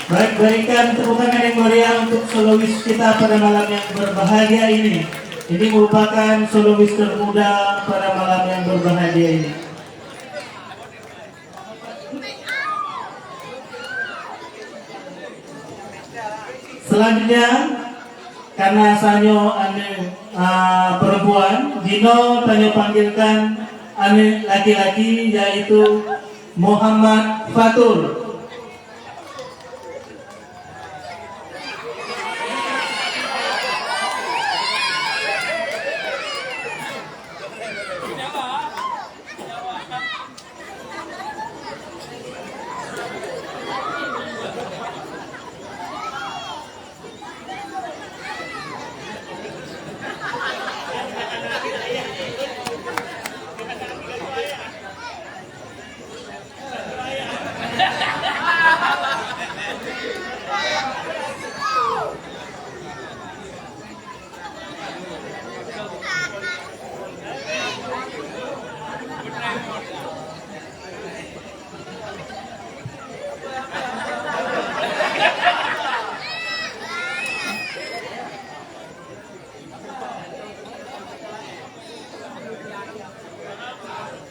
Baik, berikan tepuk tangan yang meriah untuk solois kita pada malam yang berbahagia ini. Ini merupakan solois termuda pada malam yang berbahagia ini. Selanjutnya karena sanyo ane perempuan, Dino tanyo panggilkan ane laki-laki yaitu Muhammad Fatur.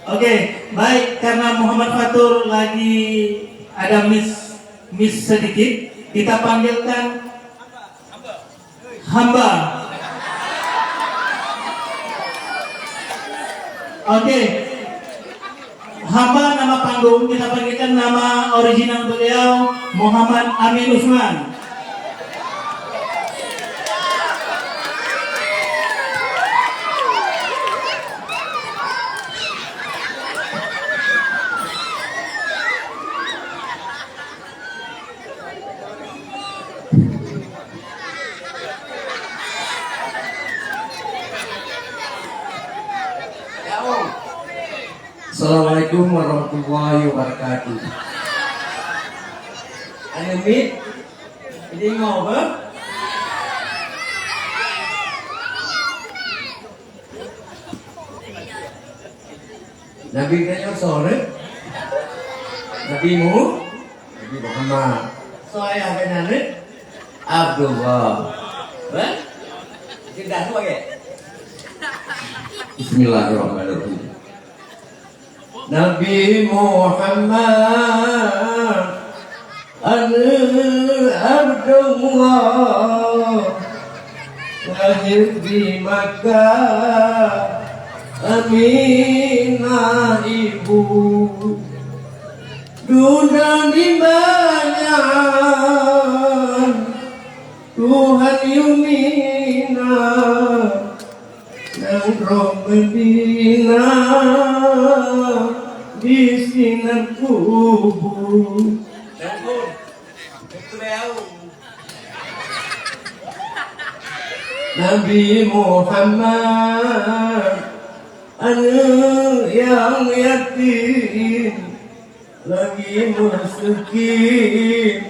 Oke, baik, karena Muhammad Fatur lagi ada miss sedikit, kita panggilkan hamba. Oke, hamba nama panggung, kita panggilkan nama original beliau Muhammad Amin Usman. Assalamualaikum warahmatullahi wabarakatuh. Anu mit, ini ngobrol. Nabi kaya sore, Nabi Muhammad. Saya kenal Abdullah. Bah? Tidak semua ya. Bismillahirrahmanirrahim. Nabi Muhammad Abdullah lahir di Makkah, Aminah ibu duda di banyak Tuhan Yumina nangkrong Medina di sinar kubur. Nabi Muhammad anak yang yatim lagi miskin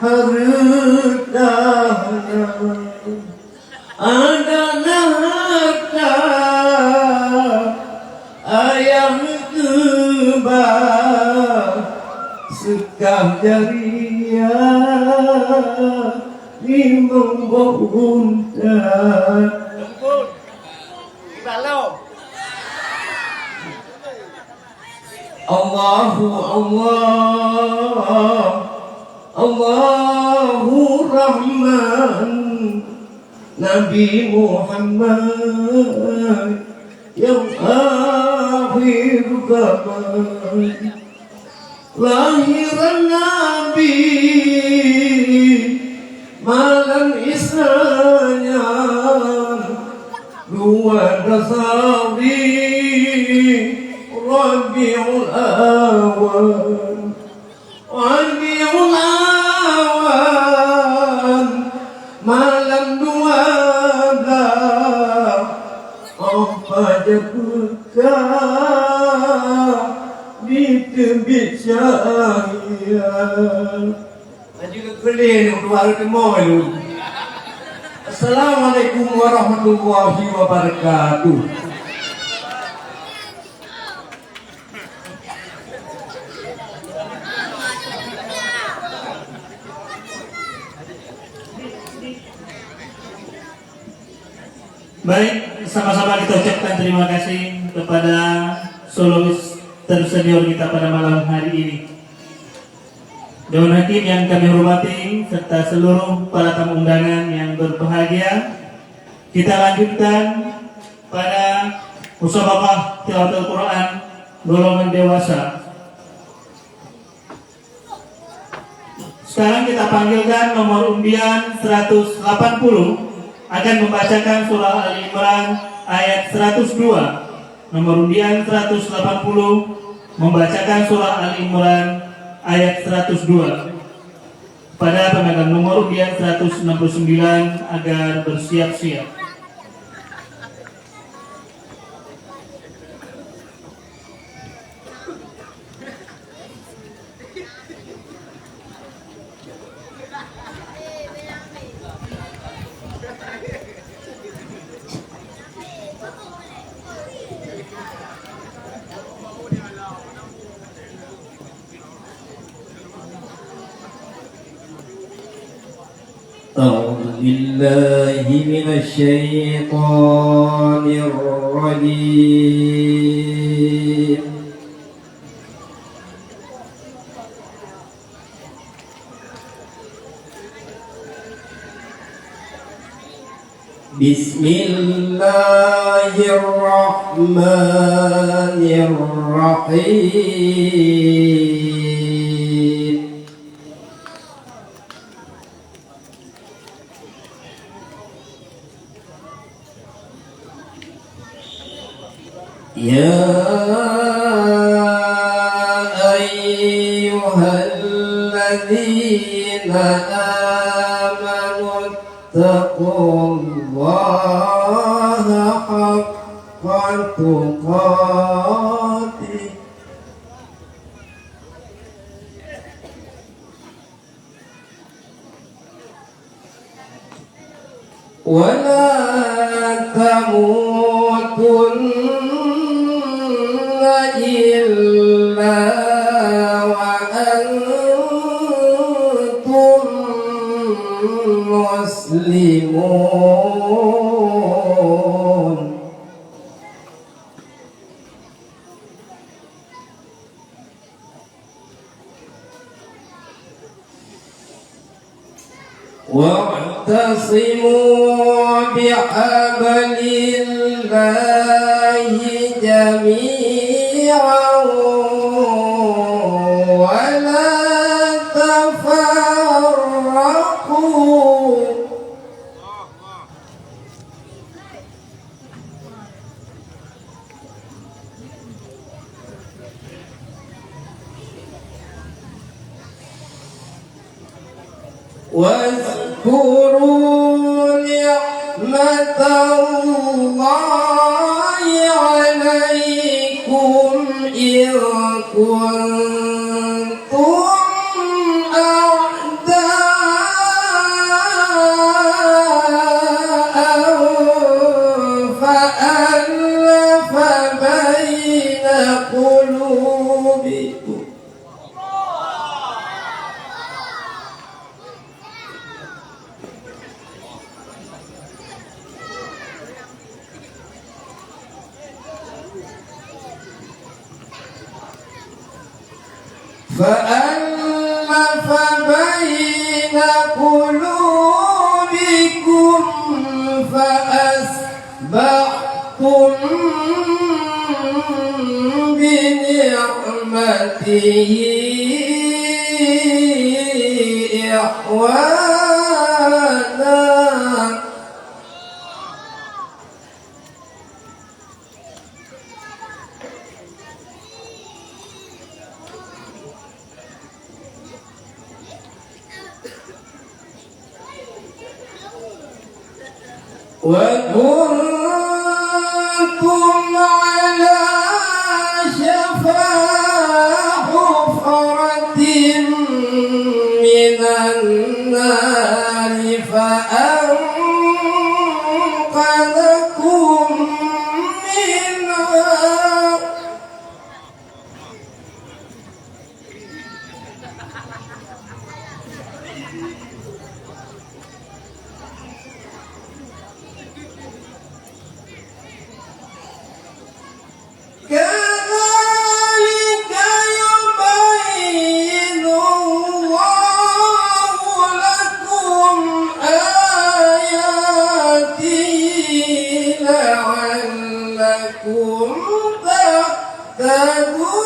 hartanya ada harta ayam kebal sekam jariah limang buntat. Allahu Allah, Allahu Rahman, Nabi Muhammad yang akhir zaman. Lahiran Nabi malam Isra'nya 2 Rabiul Awal, Rabiul Awal malam 12 apa jepukah di tebik cahaya. Lanjut ke keliling keluar ke mall. Assalamualaikum warahmatullahi wabarakatuh. Baik, sama-sama kita ucapkan terima kasih kepada solois tersenior kita pada malam hari ini. Dewan Hakim yang kami hormati serta seluruh para tamu undangan yang berbahagia, kita lanjutkan pada musabaqah tilawatul Quran golongan dewasa. Sekarang kita panggilkan nomor undian 180 akan membacakan surah Al-Imran ayat 102. Nomor undian 180 membacakan surah Al-Imran ayat 102. Pada pemegang nomor undian 169 agar bersiap-siap. أعوذ بالله من الشيطان الرجيم بسم الله الرحمن الرحيم يا أيها الذين آمنوا اتقوا الله حق تقاته ولا تموتن إلا وأنتم مسلمون واعتصموا بحبل الله جميعا ولا تفرقوا واذكروا نعمة الله عليكم إذ كنتم أعداء فألف بين قلوبكم فألف بين قلوبكم فأصبحتم بنعمته إخوانا وكنتم على شفا حفرة من النار فأنقذكم منها تهتدون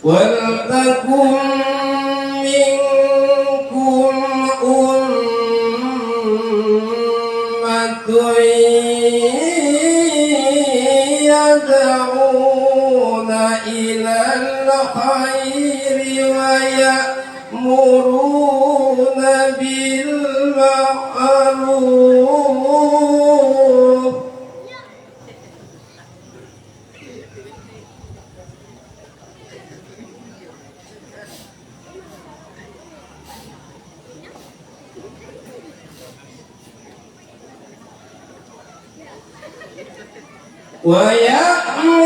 ولتكن منكم أمة يدعون إلى الخير ويأمرون بالمعروف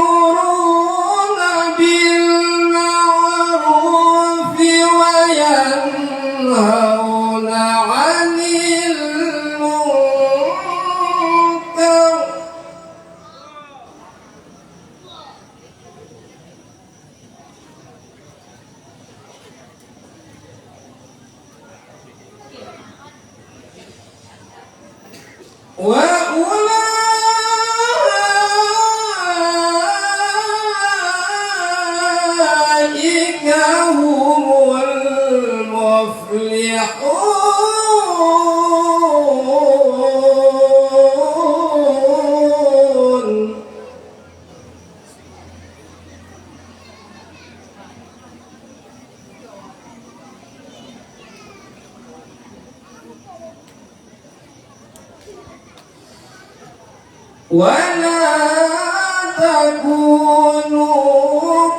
ويأمرون بالمعروف وينهون عن المنكر وأولئك هم المفلحون ولا تكونوا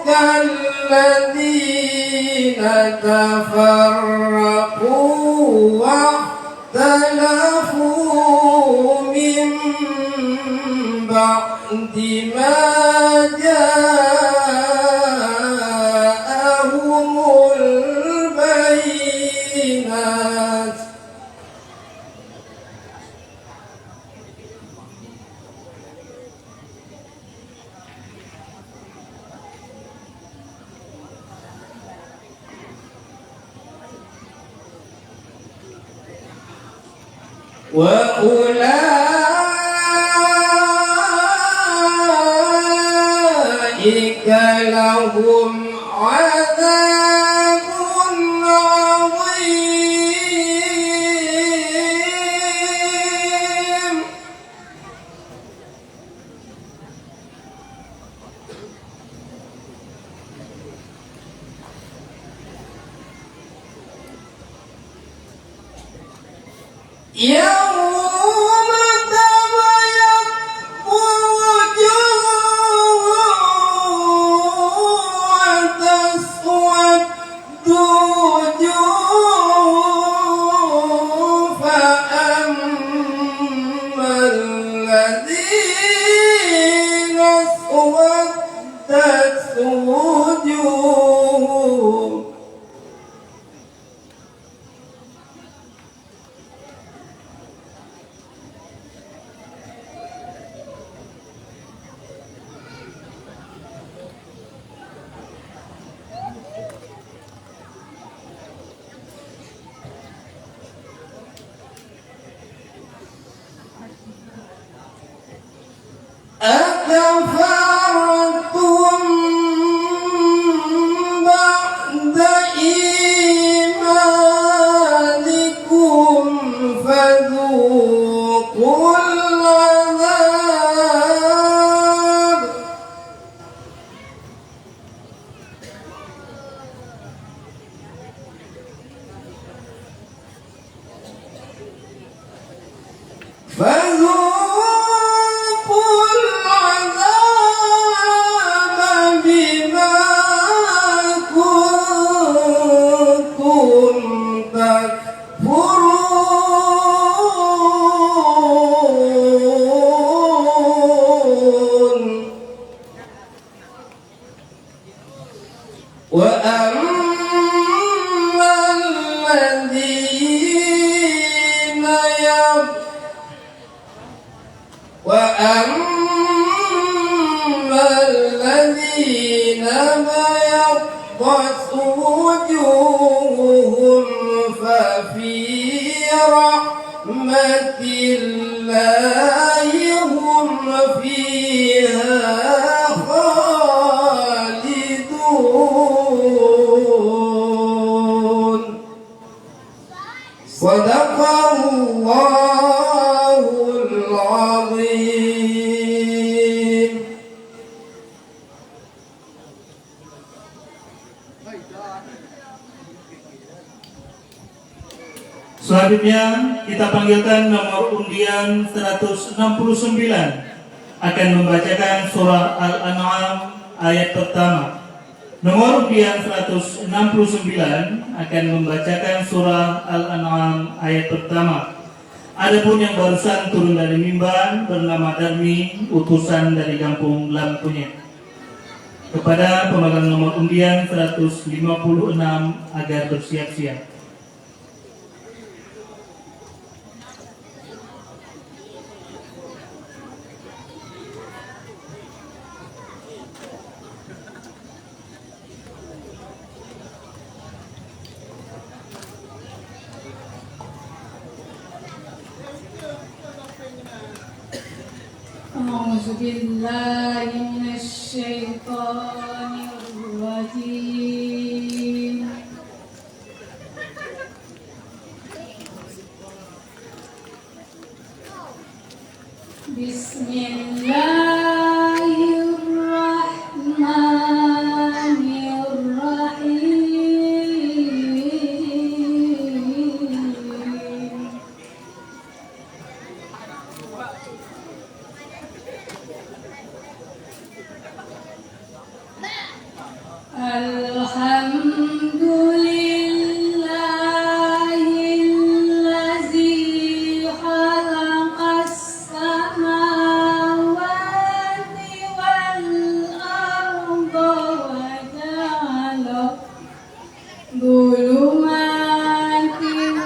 كالذين تفرقوا واختلفوا من بعد ما جاءهم البينات وأولئك لهم عذاب عظيم يوم تبيض وجوه وتسود وجوه فأما الذين اسودت وجوههم في رحمة الله هم فيها خالدون. صدق الله العظيم. Selanjutnya kita panggilkan nomor undian 169 akan membacakan surah Al-An'am ayat pertama. Nomor undian 169 akan membacakan surah Al-An'am ayat pertama. Adapun yang barusan turun dari mimbar bernama Darmi, utusan dari kampung Lampunya. Kepada pemegang nomor undian 156 agar bersiap-siap. أعوذ بالله من الشيطان الرجيم. بسم الله الرحمن الرحيم. الحمد لله الذي خلق السماوات والأرض وجعل الظلمات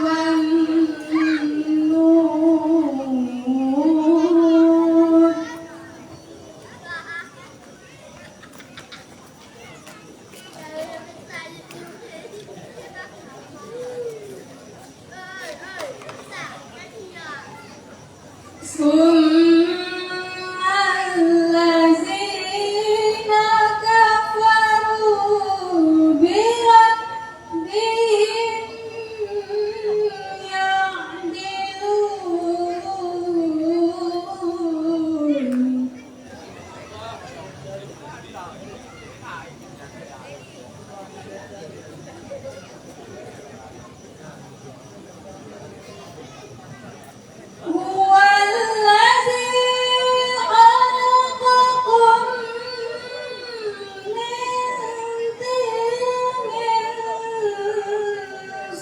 والنور. ثم الذين كفروا بربهم يعدلون. هو الذي خلقكم من طين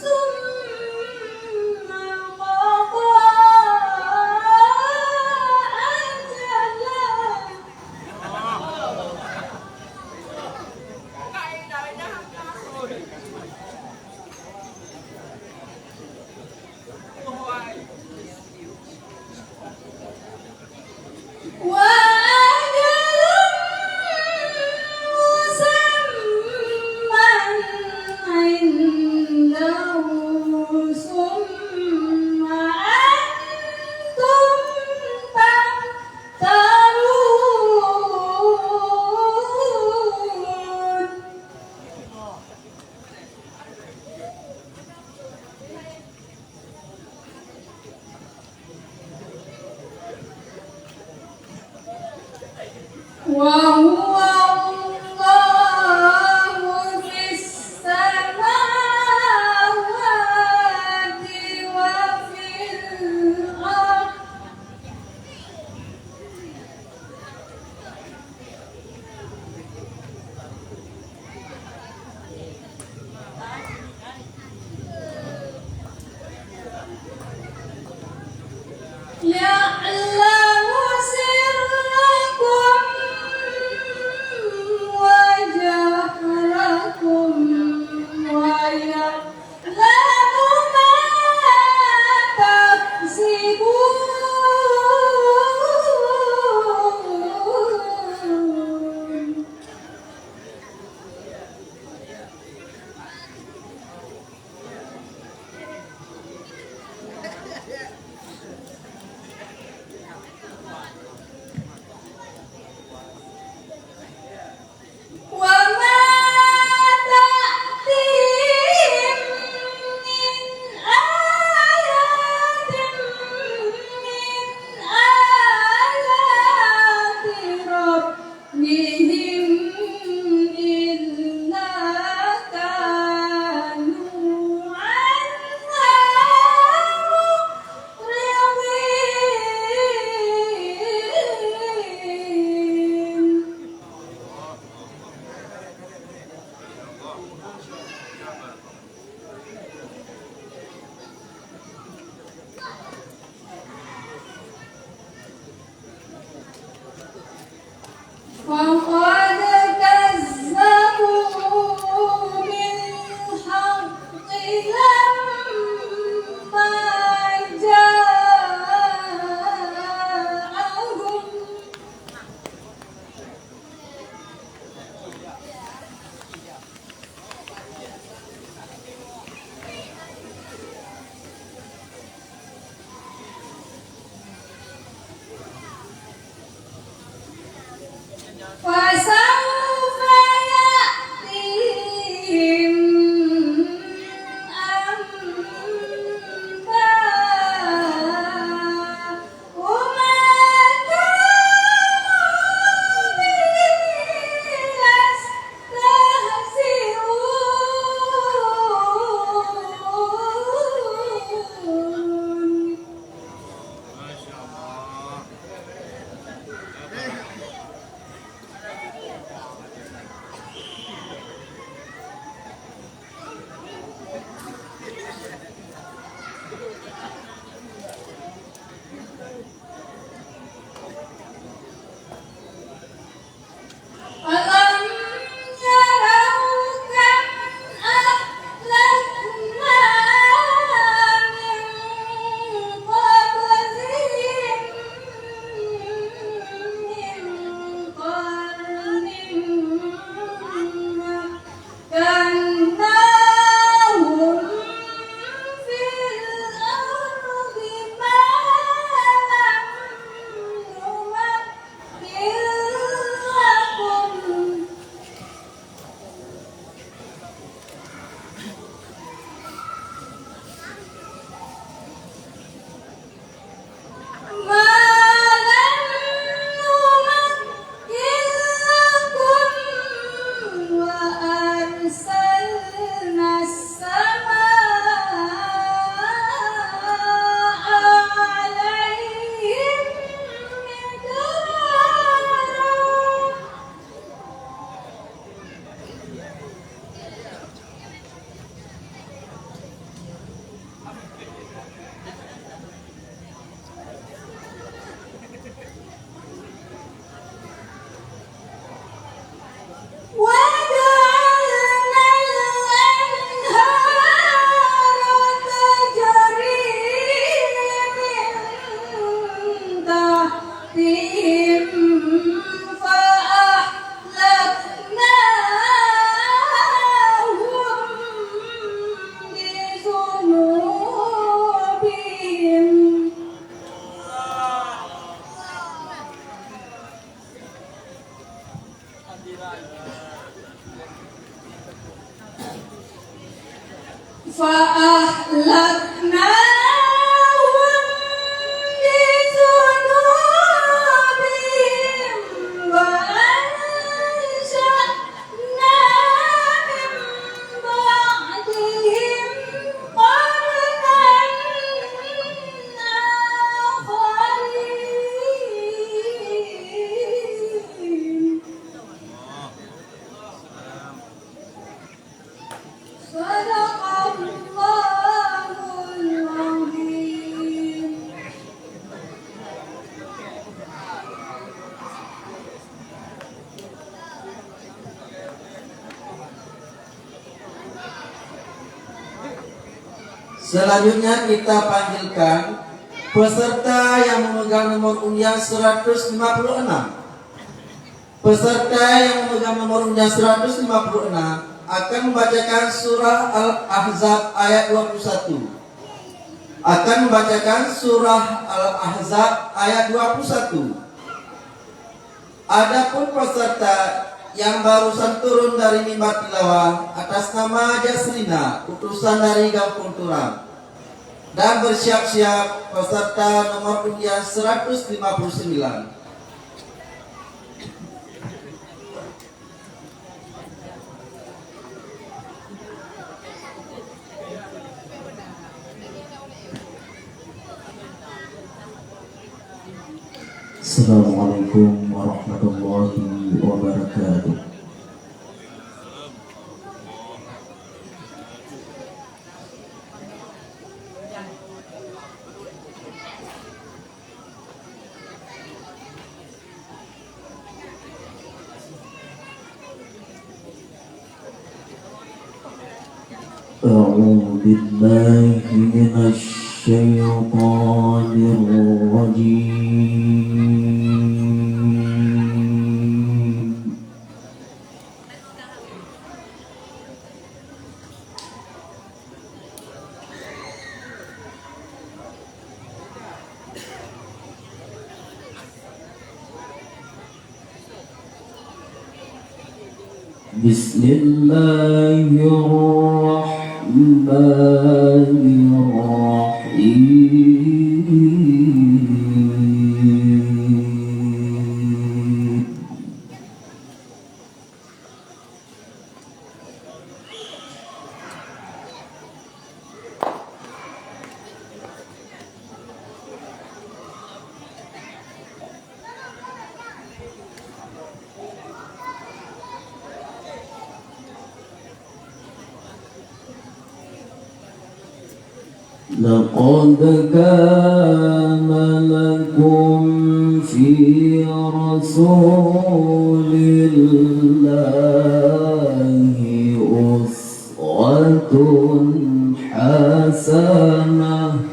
ثم قضى وأجل مسمى عنده ثم أنتم تمترون. وهو الله في السماوات وفي الأرض. يعلم سركم Selanjutnya kita panggilkan peserta yang memegang nomor undian 156. Peserta yang memegang nomor undian 156 akan membacakan surah Al-Ahzab ayat 21. Akan membacakan surah Al-Ahzab ayat 21. Adapun peserta yang barusan turun dari mimbar tilawah atas nama Jasrina, utusan dari Kampung Turam, dan bersiap-siap peserta nomor undian 159. Assalamualaikum warahmatullahi wabarakatuh. أعوذ بالله من الشيطان الرجيم. بسم الله الرحمن الرحيم. لقد كان لكم في رسول الله أسوة حسنة.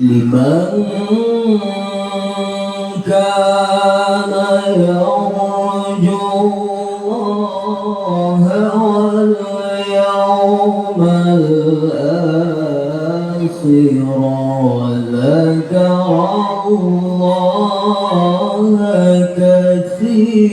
لمن كان يرجو الله واليوم الآخر وذكر الله كثيرا.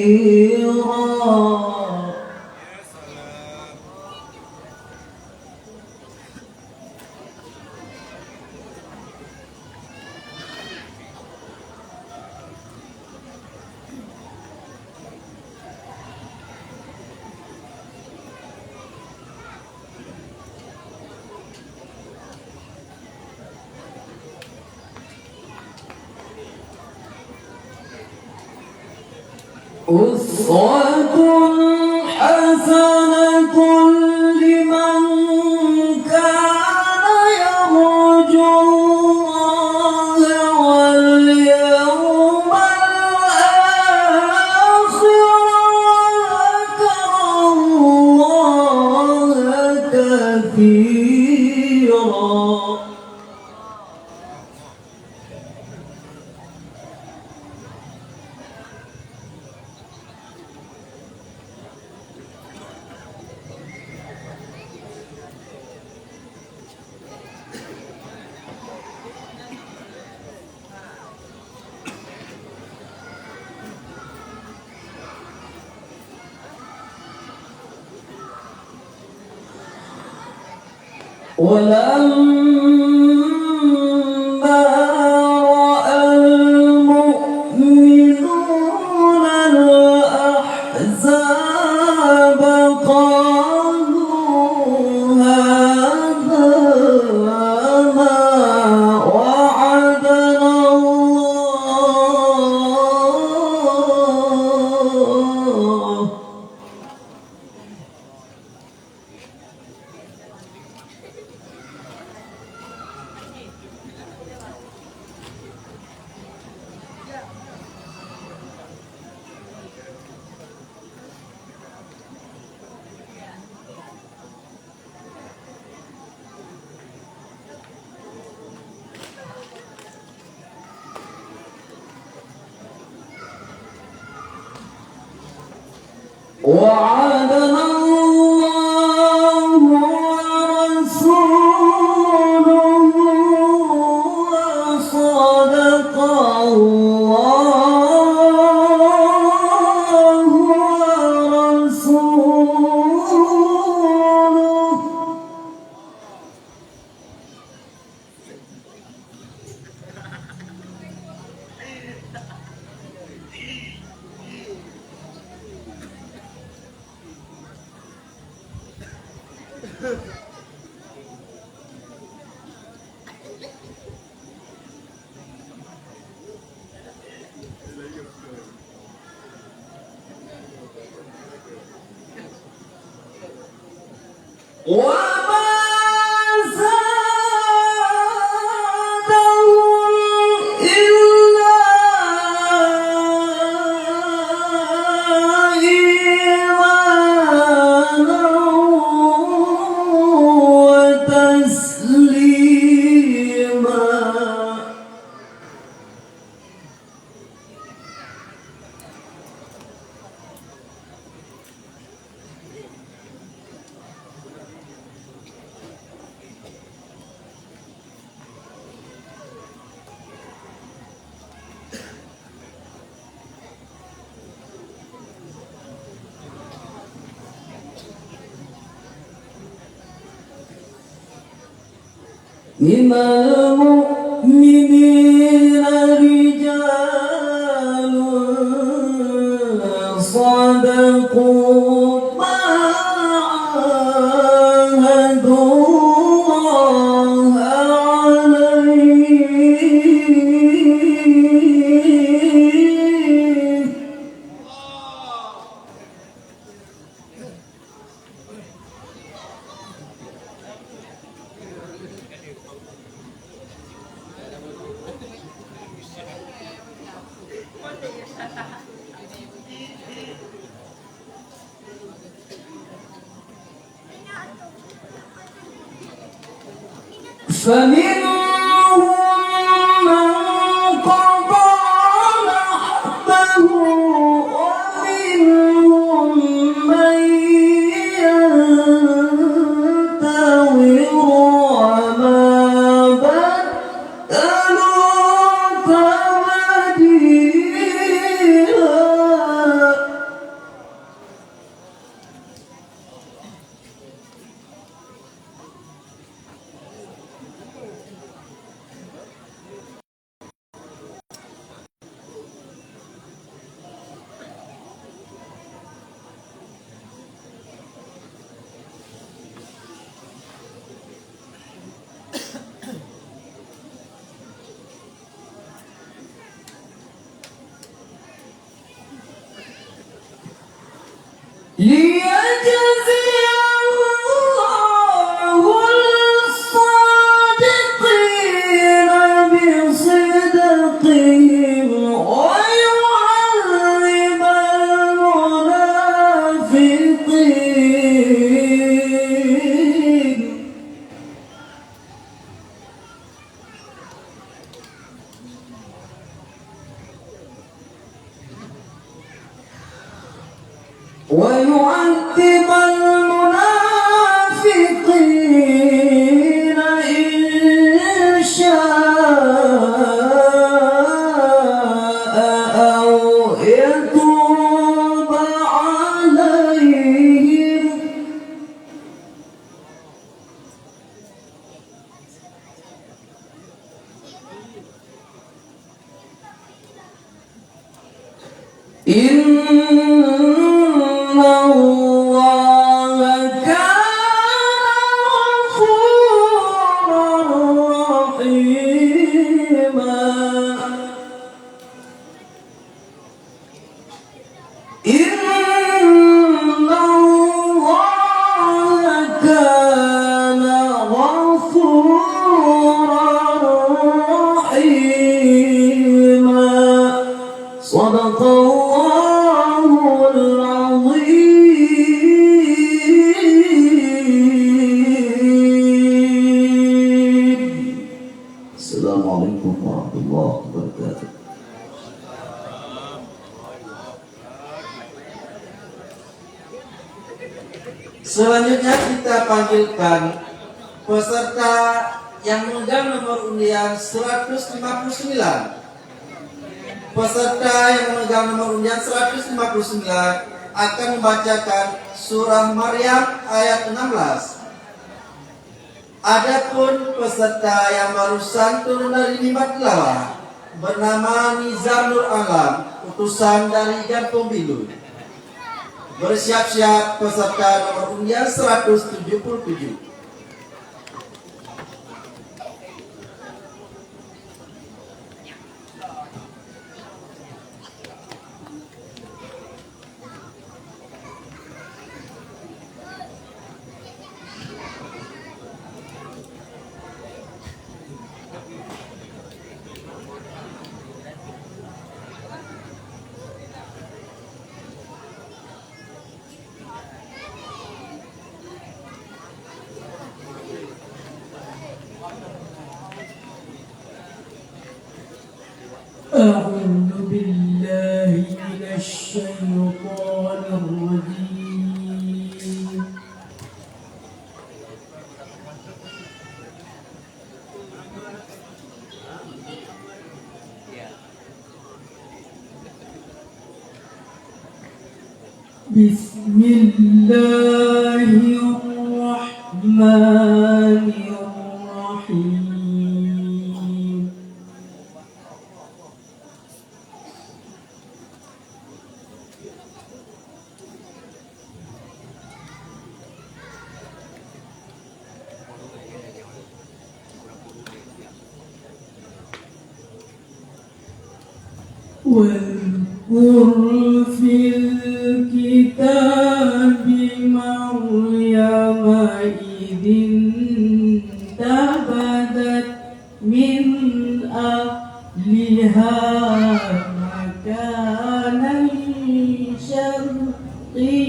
أسوة حسنة لمن كان يرجو الله واليوم الآخر وذكر الله كثيرا. ولما رأى المؤمنون الأحزاب قالوا هذا ما وعدنا الله وعدنا الله ورسوله وصدق الله ورسوله. وما زادهم إلا إيمانا وتسليما. من المؤمنين رجال صدقوا ما عاهدوا الله عليه. فمنهم من قضى نحبه ومنهم من ينتظر وما بدلوا تبديلا. Selanjutnya kita panggilkan peserta yang memegang nomor undian 159. Peserta yang memegang nomor undian 159 akan membacakan surah Maryam ayat 16. Adapun peserta yang barusan turun dari mimbar tilawah bernama Nizamul Alam, utusan dari Kampung Bilu. Bersiap-siap peserta nomor undian 177. أعوذ بالله من الشيطان الرجيم بسم الله الرحمن الرحيم واذكر في الكتاب مريم إذ انتبذت من أهلها مكانا شرقيا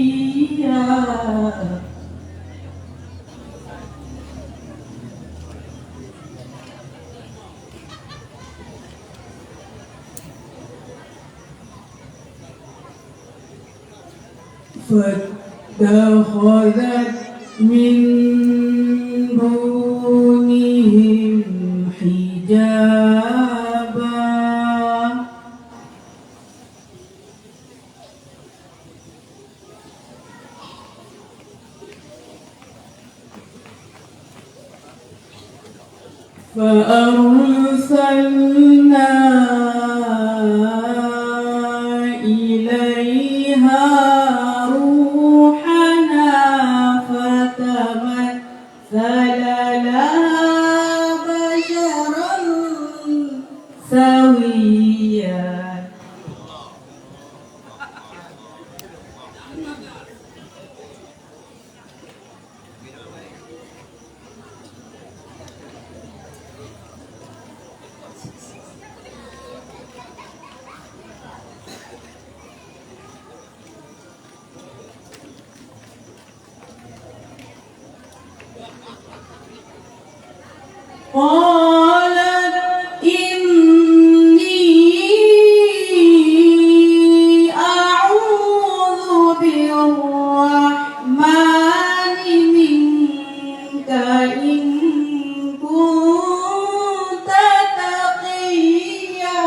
فاتخذت من دونهم حجابا فأرسلنا إليها روحنا فتمثل لها بشرا سويا قالت إني أعوذ بالرحمن منك إن كنت تقيا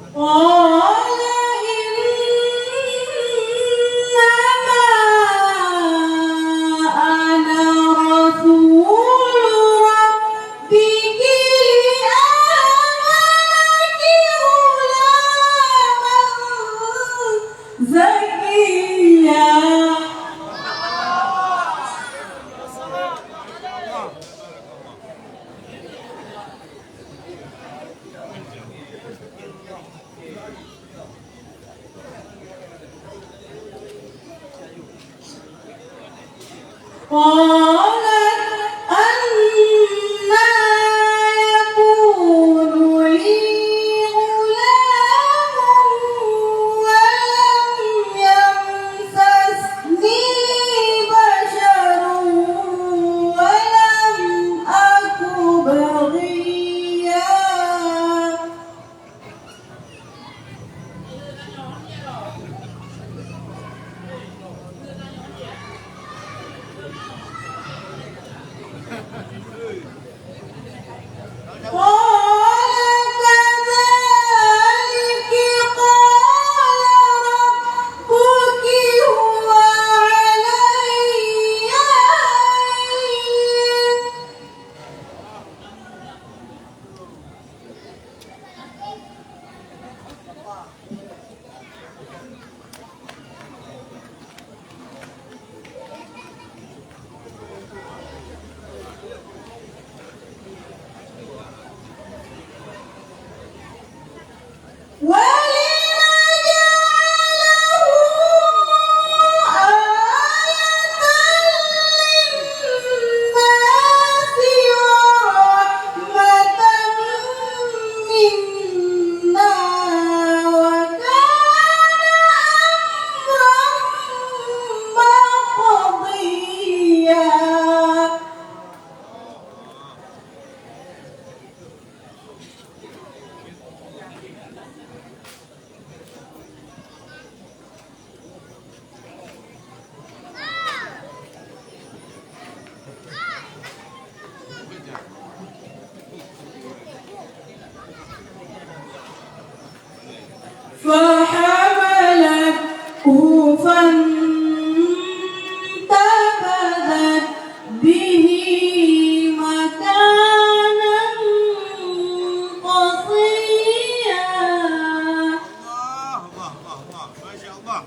قال إنما أنا رسول ربك لأهبك غلاما زكيا قالت أنى يكون لي فحملته فانتبذت به مكانا قصيا ما شاء الله.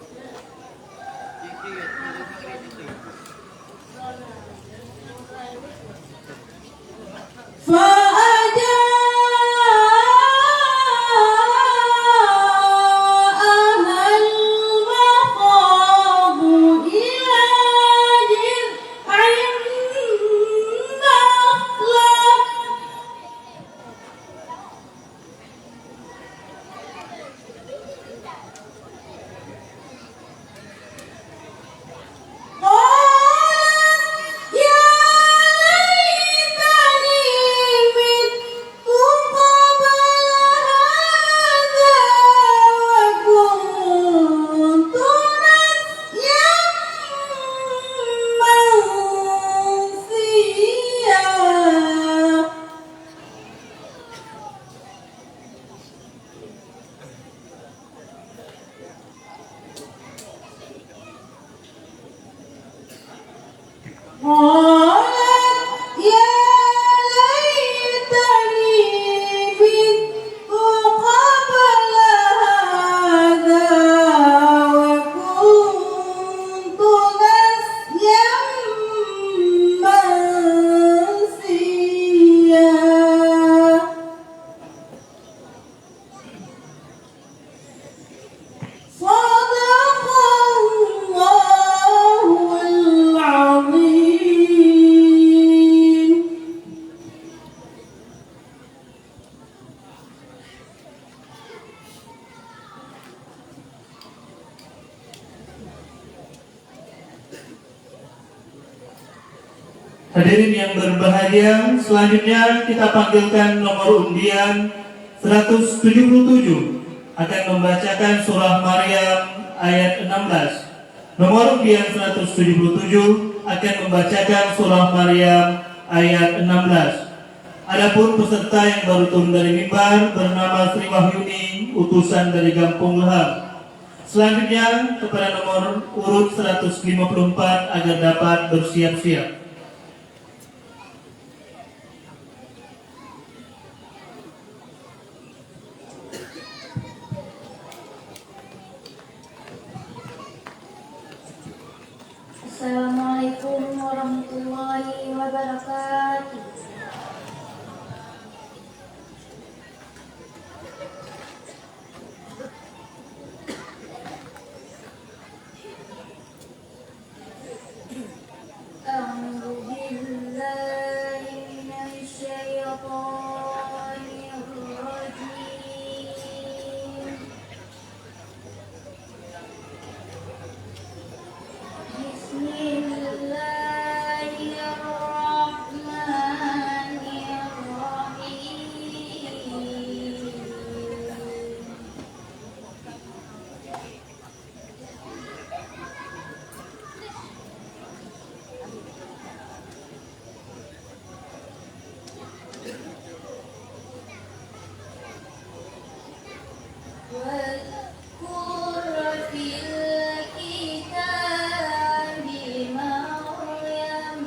فأجاءها المخاض إلى جذع النخلة قالت يا ليتني مت قبل هذا وكنت نسيا منسيا قالت يا ليتني مت قبل هذا وكنت نسيا منسيا صدق الله العظيم. Hadirin yang berbahagia, selanjutnya kita panggilkan nomor undian 177 akan membacakan surah Maryam ayat 16. Nomor undian 177 akan membacakan surah Maryam ayat 16. Adapun peserta yang baru turun dari mimbar bernama Sri Wahyuni, utusan dari Gampung Leham. Selanjutnya kepada nomor urut 154 agar dapat bersiap-siap. Assalamualaikum warahmatullahi wabarakatuh. A'udzu billahi minasy syaithanir rajim. واذكر في الكتاب مريم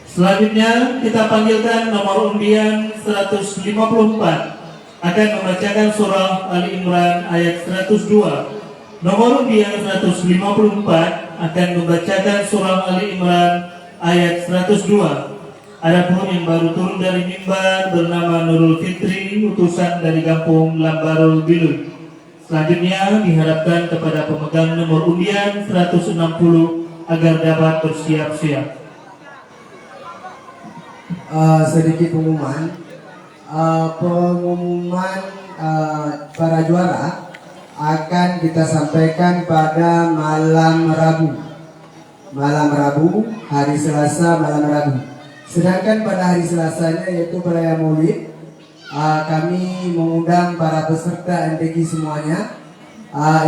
Selanjutnya kita panggilkan nomor undian 154 akan membacakan surah Ali Imran ayat 102. Nomor undian 154 akan membacakan surah Ali Imran ayat 102. Adapun yang baru turun dari mimbar bernama Nurul Fitri, utusan dari kampung Lambarul Bilu. Selanjutnya diharapkan kepada pemegang nomor undian 160 agar dapat bersiap-siap. Sedikit pengumuman, para juara akan kita sampaikan pada malam Rabu, hari Selasa malam Rabu. Sedangkan pada hari Selasanya yaitu perayaan Maulid, kami mengundang para peserta NTQ semuanya.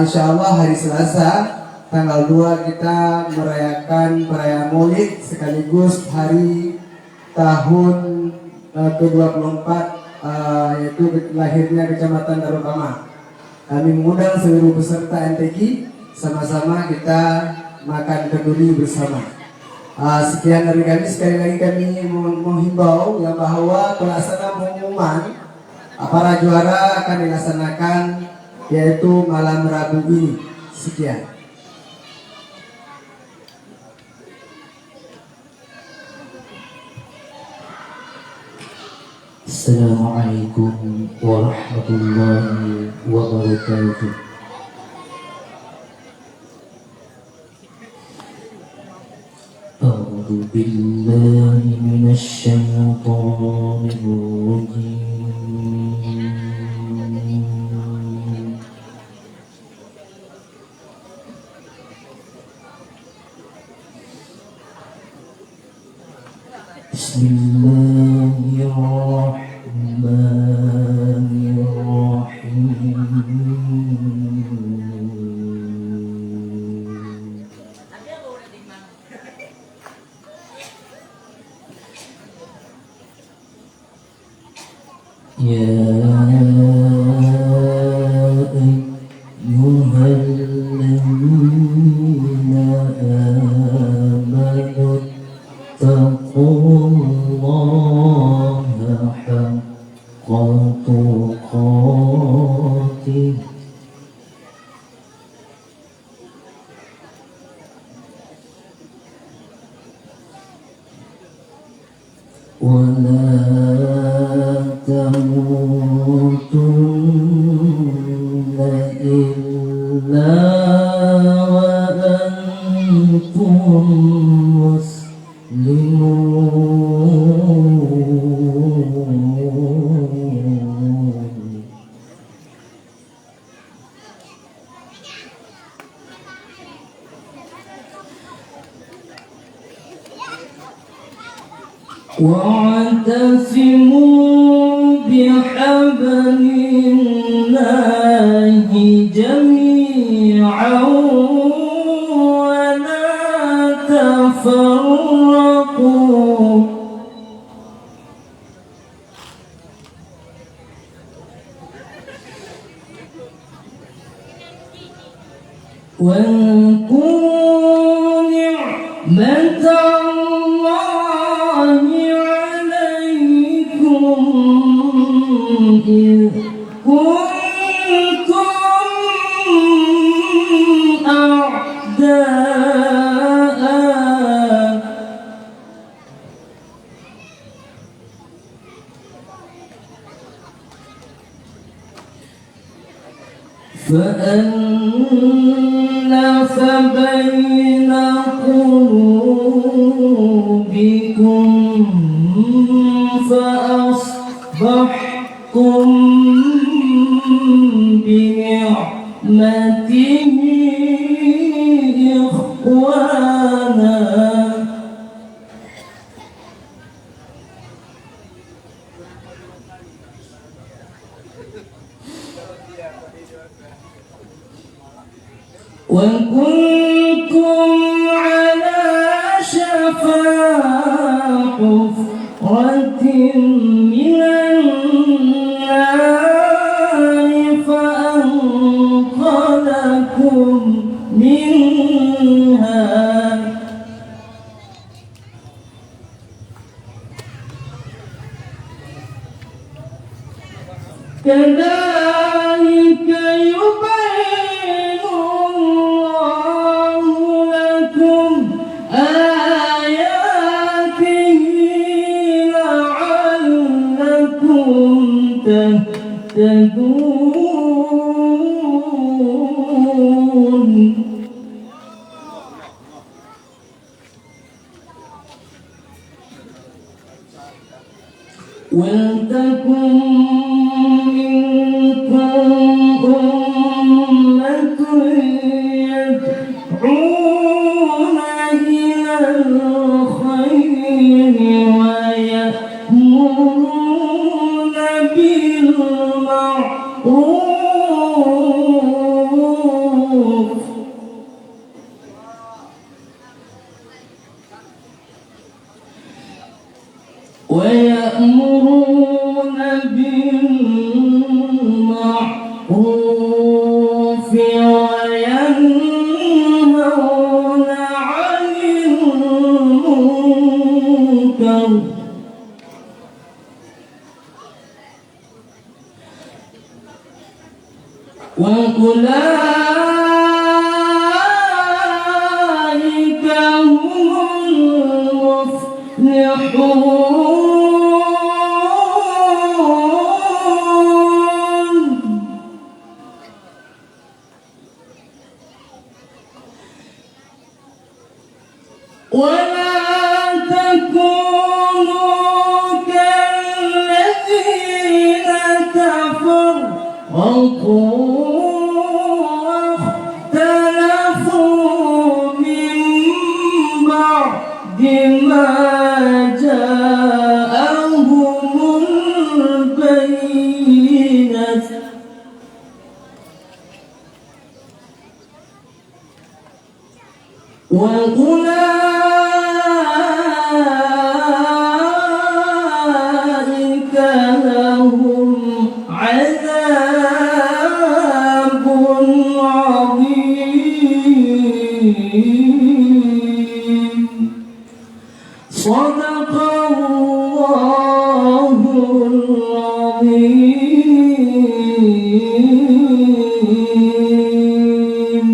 Insya Allah hari Selasa tanggal 2 kita merayakan perayaan Maulid sekaligus hari tahun ke-24 yaitu lahirnya Kecamatan Darul Kamah. Kami mengundang seluruh peserta NTQ, sama-sama kita makan kenduri bersama. Sekian dari kami. Sekali lagi kami menghimbau yang bahwa pelaksanaan pengumuman para juara akan dilaksanakan yaitu malam Rabu ini. Sekian. Assalamualaikum warahmatullahi wabarakatuh. A'udzu billahi minasy syaithanir rajim. Bismillahirrahmanirrahim. Ya ayyuhalladzina amanu taqullaha haqqa tuqatih wa la tamutunna illa wa antum muslimun. وَاعْتَصِمُوا بِحَبْلِ اللَّهِ جَمِيعًا وَلَا تَفَرَّقُوا واذكروا نعمة الله عليكم إذ كنتم أعداء فألف بين قلوبكم فأصبحتم بنعمته إخوانا وكنتم على شفا حفرة من النار فأنقذكم منها كذلك يبين الله لكم آياته لعلكم تهتدون ولتكن منكم أمة يدعون إلى الخير ويأمرون بالمعروف ويأمرون بالمعروف وينهون عن المنكر وأولئك هم المفلحون ولا تكونوا كالذين تفرقوا واختلفوا من بعد ما جاءهم البينة وأولئك لهم عذاب عظيم صدق الله العظيم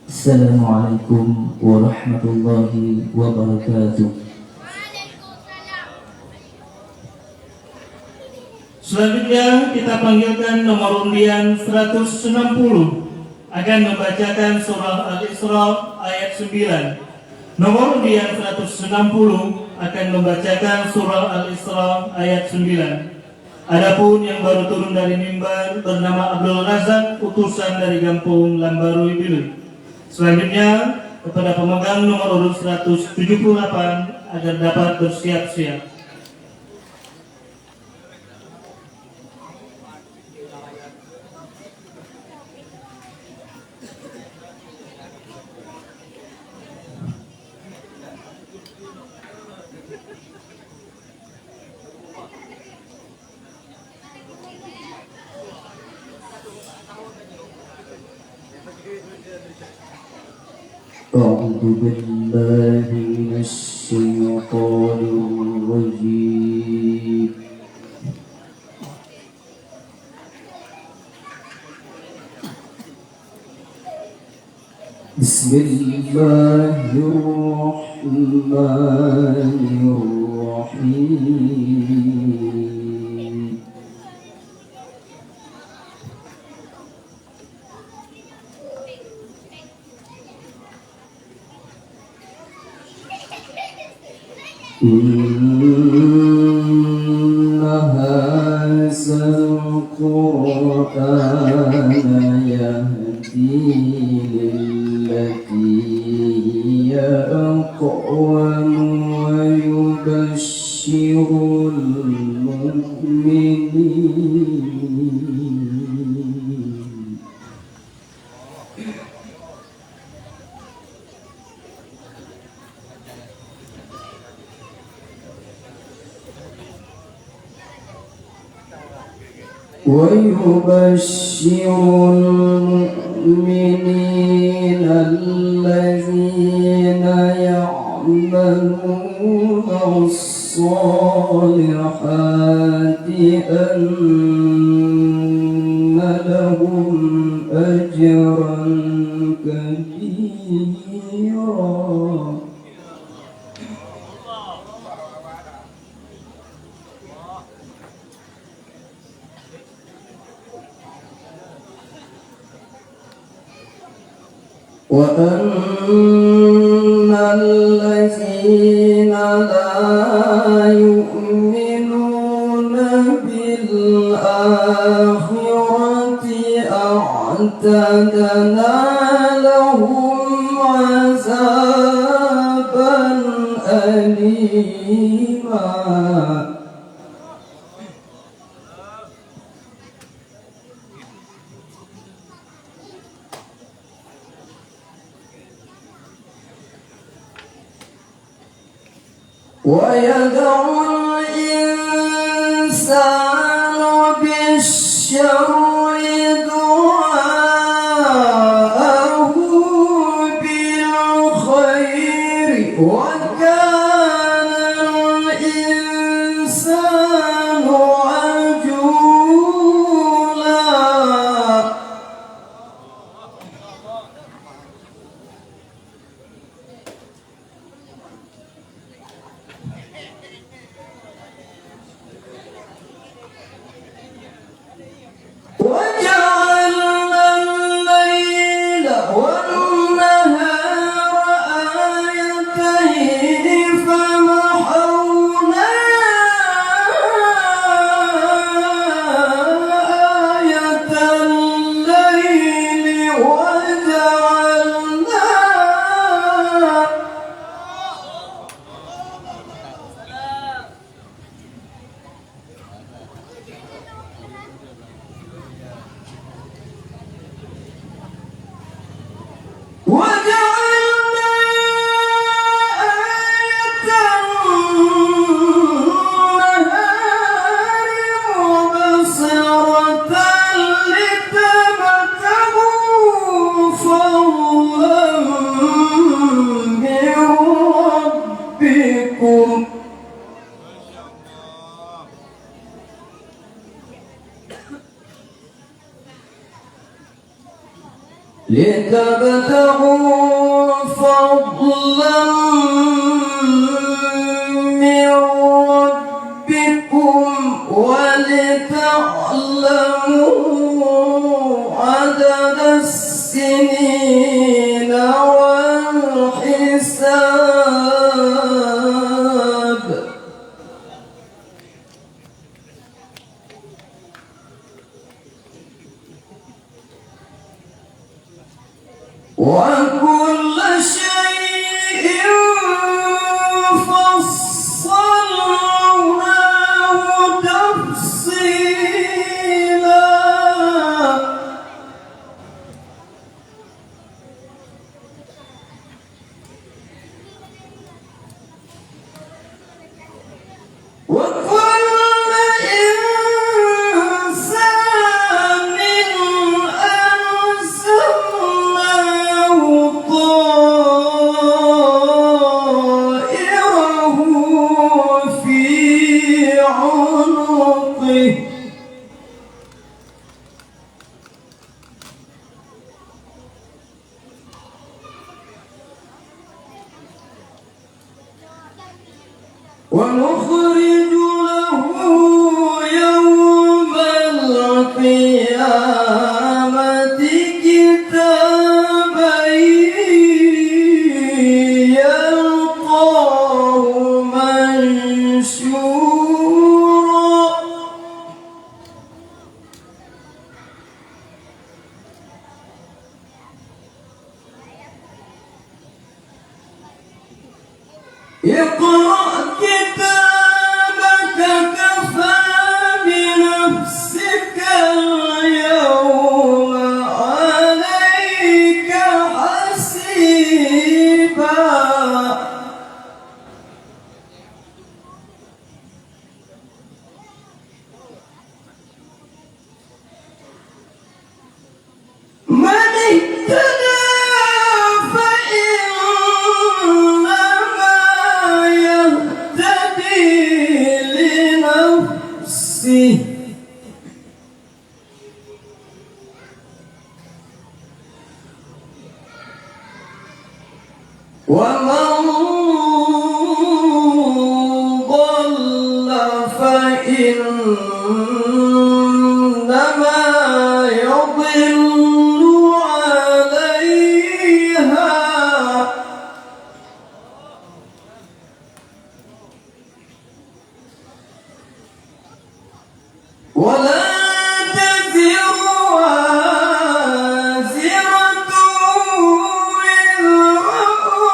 السلام عليكم ورحمة الله وبركاته. Selanjutnya kita panggilkan nomor undian 160 akan membacakan surah Al-Isra ayat 9. Nomor undian 160 akan membacakan surah Al-Isra ayat 9. Adapun yang baru turun dari mimbar bernama Abdul Razak, utusan dari Kampung Lambaru Ibilu. Selanjutnya kepada pemegang nomor urut 178 agar dapat bersiap-siap. أعوذ بالله من الشيطان الرجيم بسم الله الرحمن الرحيم إن هذا القرآن يهدي للتي هي أقوم ويبشر المؤمنين الذين يعملون الصالحات أن لهم أجرا كبيرا. وأن الذين لا يؤمنون بالآخرة أعتدنا لهم عذابا أليما. ويدعو الإنسان بالشر دعاءه بالخير وكان الإنسان عجولا. وجعلنا الليل والنهار آيتين فمحونا آية الليل وجعلنا آية النهار مبصرة لتبتغوا فضلا من ربكم. لتبتغوا فضلا من ربكم ولتعلموا عدد السنين والحساب. وكل شيء فصلناه تفصيلا. وكل إنسان ألزمناه طائره في عنقه. ونخرج له يوم القيامة كتابا يلقاه منشورا. اقرأ كتابك كفى بنفسك اليوم عليك حسيبا. من اهتدى فإنما يهتدي ومن ضل فإنما يضل عليها ولا تزر وازرة وزر أخرى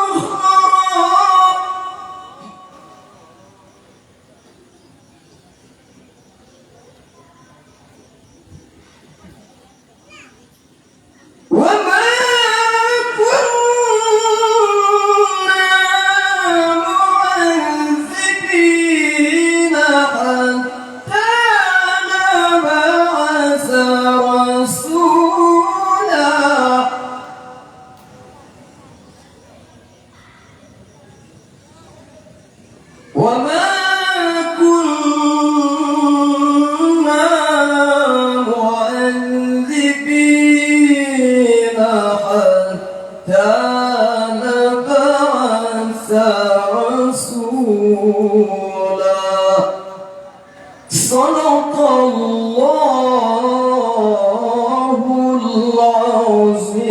وما كنا معذبين حتى نبعث رسولا وما كنا معذبين حتى نبعث رسولا صدق الله العظيم.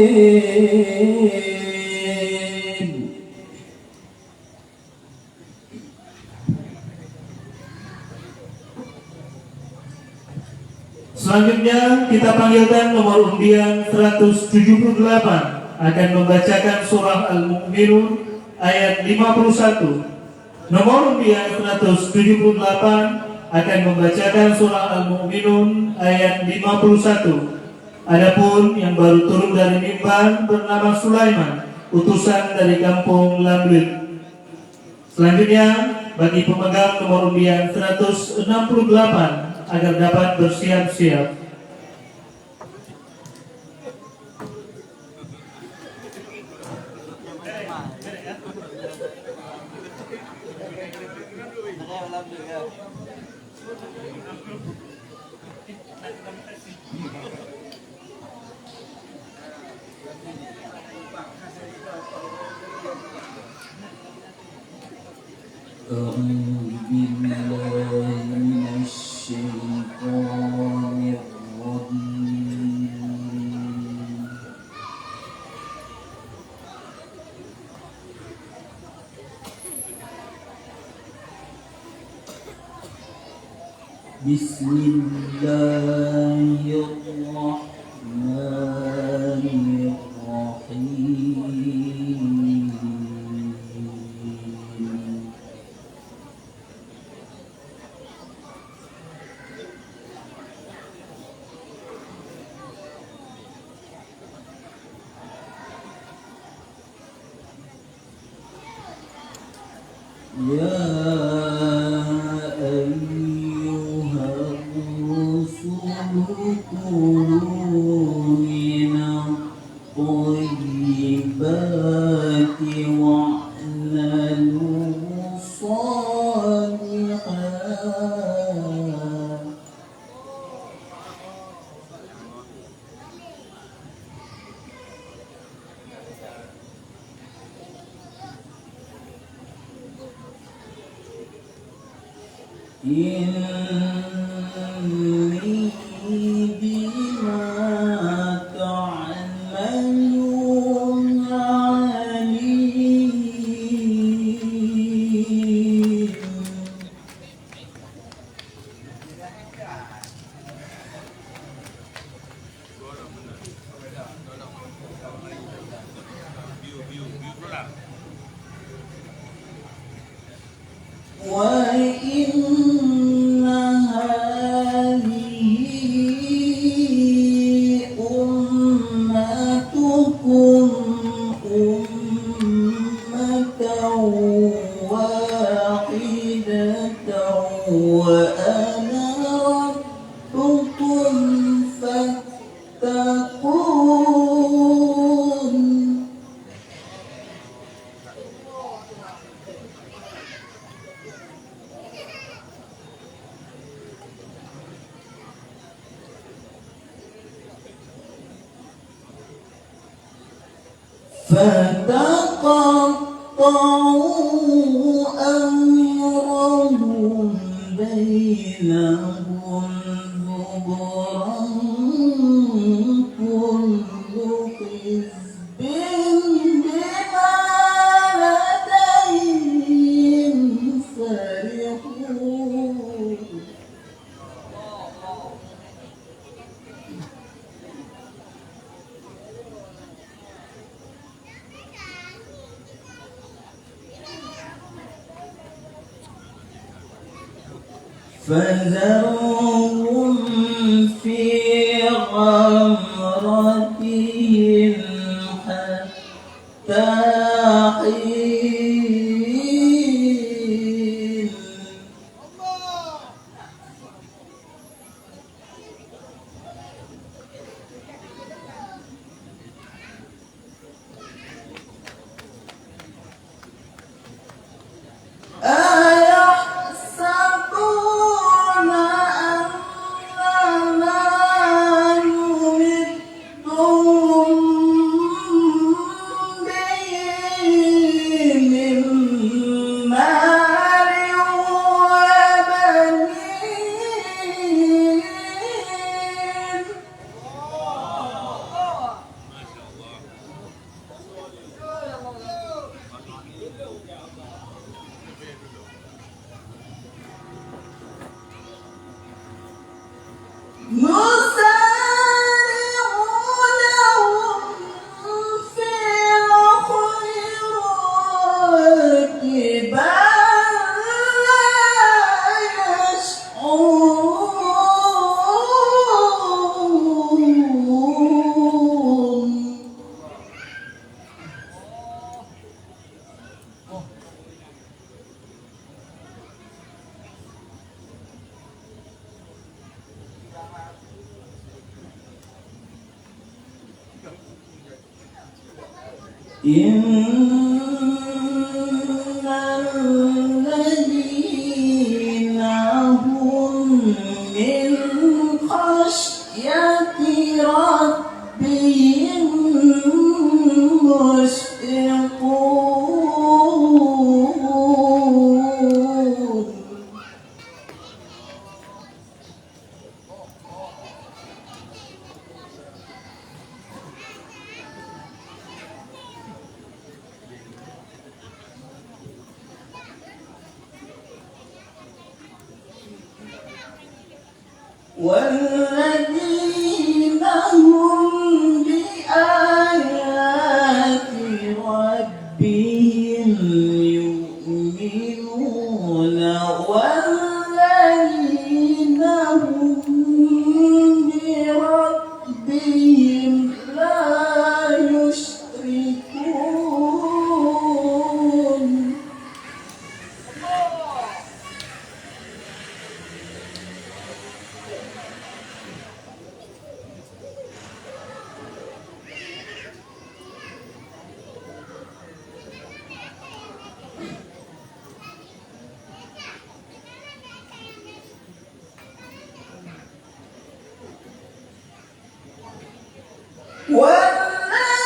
Selanjutnya kita panggilkan nomor undian 178 akan membacakan surah Al-Mu'minun ayat 51. Nomor undian 178 akan membacakan surah Al-Mu'minun ayat 51. Adapun yang baru turun dari mimbar bernama Sulaiman, utusan dari kampung Lamlit. Selanjutnya bagi pemegang nomor undian 168 agar dapat bersiap-siap. أعوذ بالله من الشيطان الرجيم بسم الله الرحمن الرحيم يا أيها الرسل كلوا من الطيبات واعملوا صالحا إني بما تعملون عليم وإن هذه أمتكم أمة واحدة وأنا ربكم فاتقون فتقبل أمرهم بينهم زبرا كل حزب بما لديهم فرحون فذرهم في غمرتهم حتى حين أيحسبون أنما نمدهم به من مال وبنين نسارع لهم في الخيرات بل لا يشعرون إن الذين هم من خشية ربهم مشفقون والذين هم بآيات ربهم يؤمنون والذين هم بربهم لا يشركون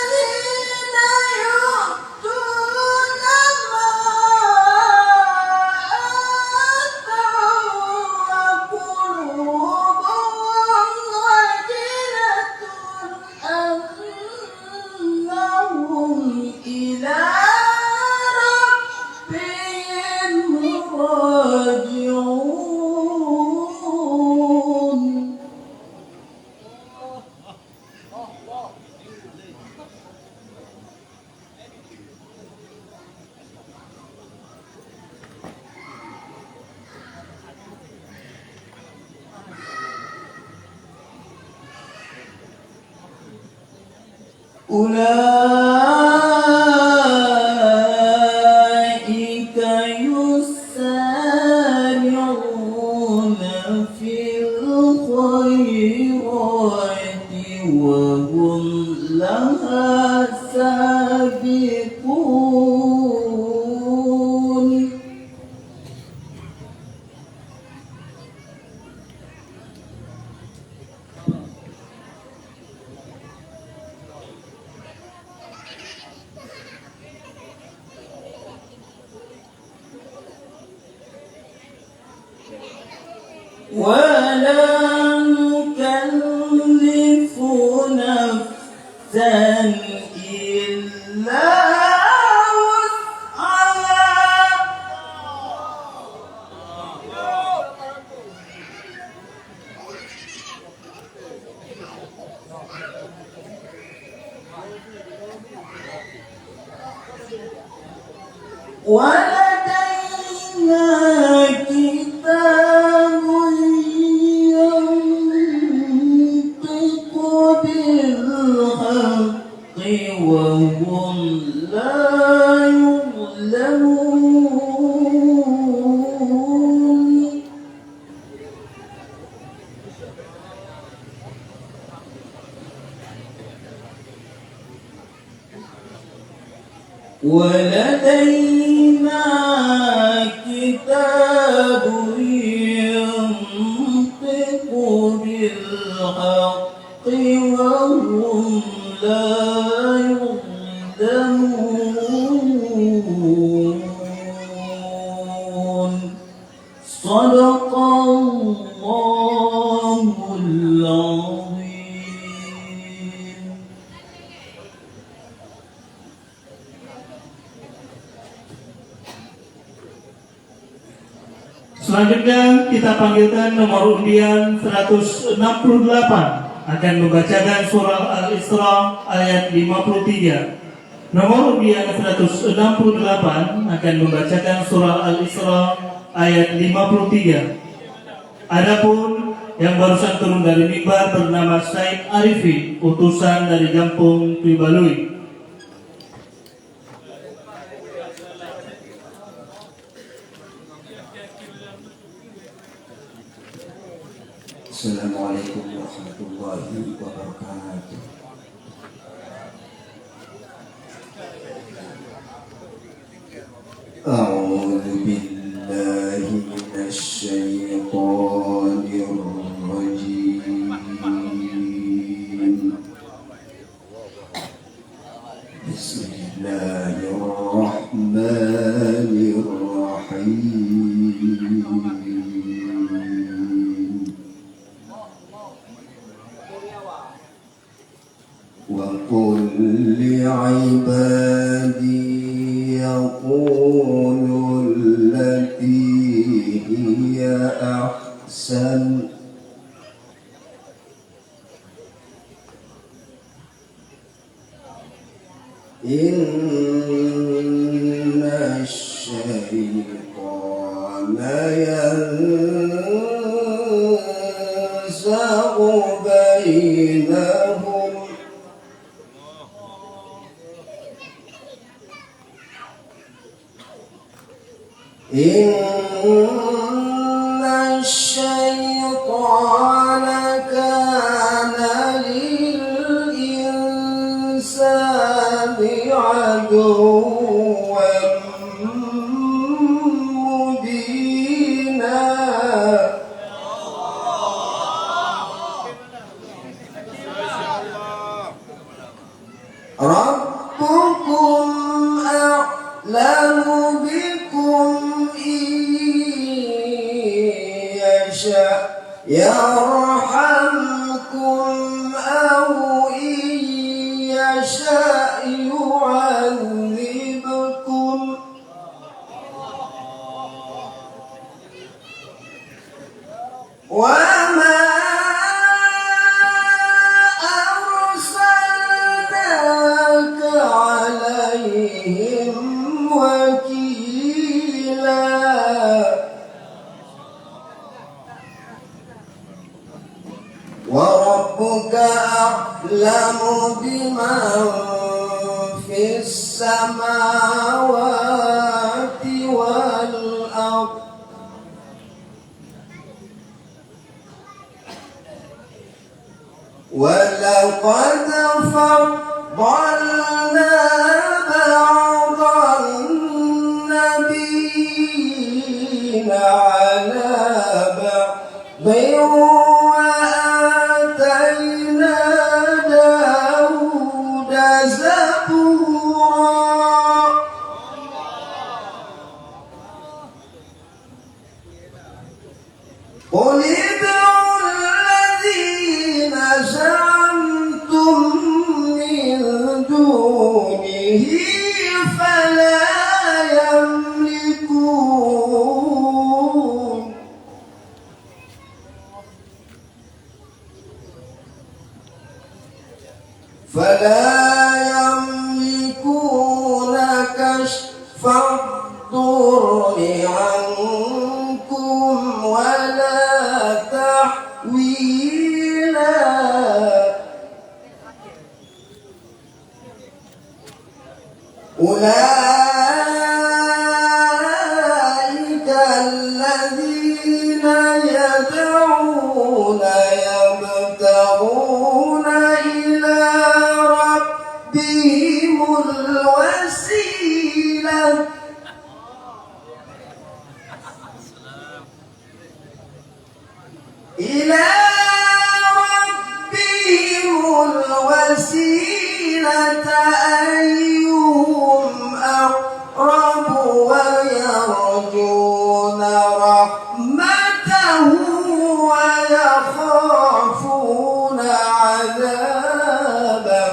والذين يؤتون ما آتوا وقلوبهم وجلة أنهم إلى ربهم راجعون أولئك يسارعون في الخيرات وهم لها سابقون نكلف نفسا إلا وسعها ولدينا كتاب ينطق بالحق وهم لا يظلمون ولدينا كتاب ينطق بالحق وهم لا يظلمون صدق الله العظيم. Selanjutnya kita panggilkan nomor undian 168 akan membacakan surah Al-Isra ayat 53. Nomor undian 168 akan membacakan surah Al-Isra ayat 53. Adapun yang barusan turun dari mimbar bernama Said Arifi, utusan dari Kampung Tuibalui. Assalamualaikum warahmatullahi wabarakatuh. A'udzu billahi minasy syaithanir rajim. Bismillahirrahmanirrahim. وقل لعبادي يقولوا التي هي أحسن إن الشيطان ينزغ بينهم إن الشيطان كان للإنسان عدوا مبينا ربكم أعلم بكم يشاء يرحمكم أو إن يشاء يعذبكم وما أرسلناك عليهم وكيلا وربك أعلم بمن في السماوات والأرض ولقد فضلنا بعض النبيين على بعض وآتينا داود زبورا قل ادعوا فلا يملكون كشف الضر عنكم ولا تحويلا أولئك الذين يدعون يبتغون إلى ربهم الوسيلة إلى ربهم الوسيلة أيهم أقرب ويرجون رحمته ويخافون عذابه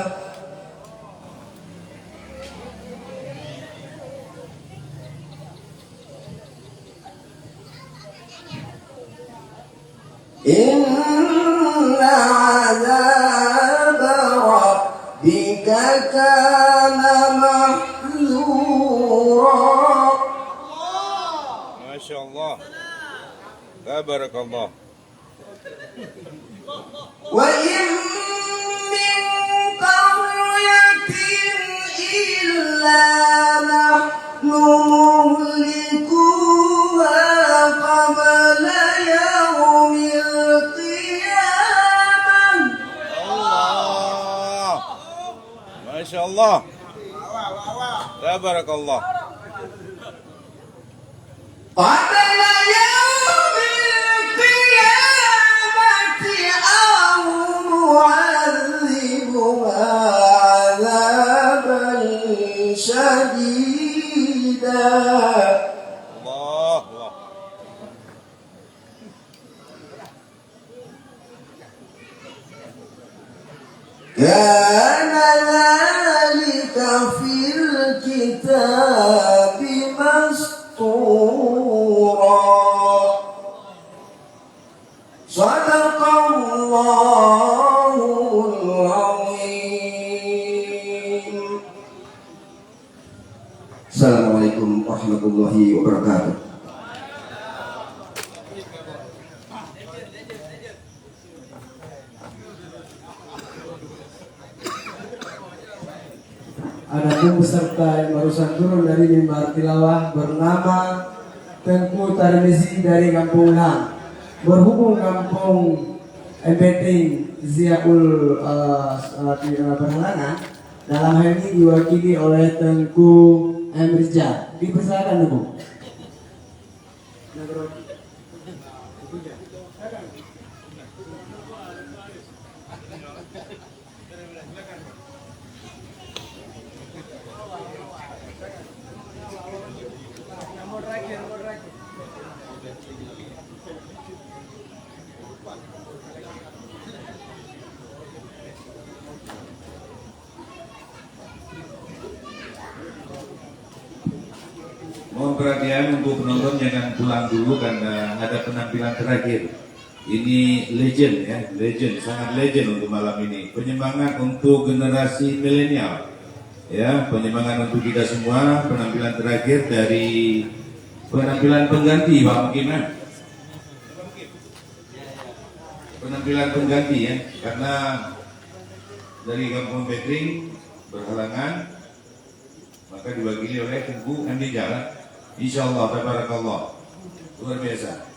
إن عذاب ربك كان محذورا ما شاء الله تبارك الله وإن من قرية إلا نحن مهلكوها قبل يوم القيامة الله ما شاء الله تبارك الله قبل يوم القيامة أو معذبها عذابا شديدا الله الله كان ذلك في الكتاب مسطورا صدق الله العظيم. Assalamualaikum warahmatullahi wabarakatuh. Adapun peserta yang barusan turun dari mimbar tilawah bernama Tengku Tarmizi dari Kampung Ulang, berhubung Kampung Embeting Ziaul Perhalangan, dalam hal ini diwakili oleh Tengku Emrija. Dipersilakan, Bu. Mohon perhatian untuk penonton, jangan pulang dulu karena ada penampilan terakhir. Ini legend ya, legend, sangat legend untuk malam ini. Penyemangat untuk generasi milenial, ya, penyemangat untuk kita semua. Penampilan terakhir dari penampilan pengganti, Pak Mukim ya. Penampilan pengganti ya, karena dari Kampung Betring berhalangan, maka diwakili oleh Tengku Andi Jalan. Insyaallah, tabarakallah, luar biasa.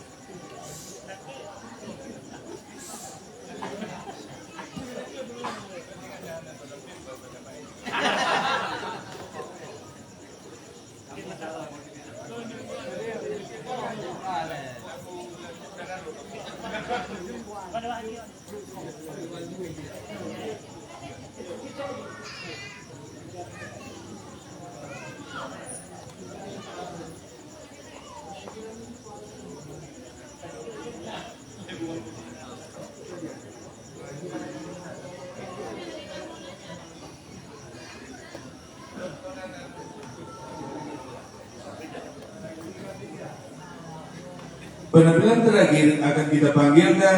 Penampilan terakhir akan kita panggilkan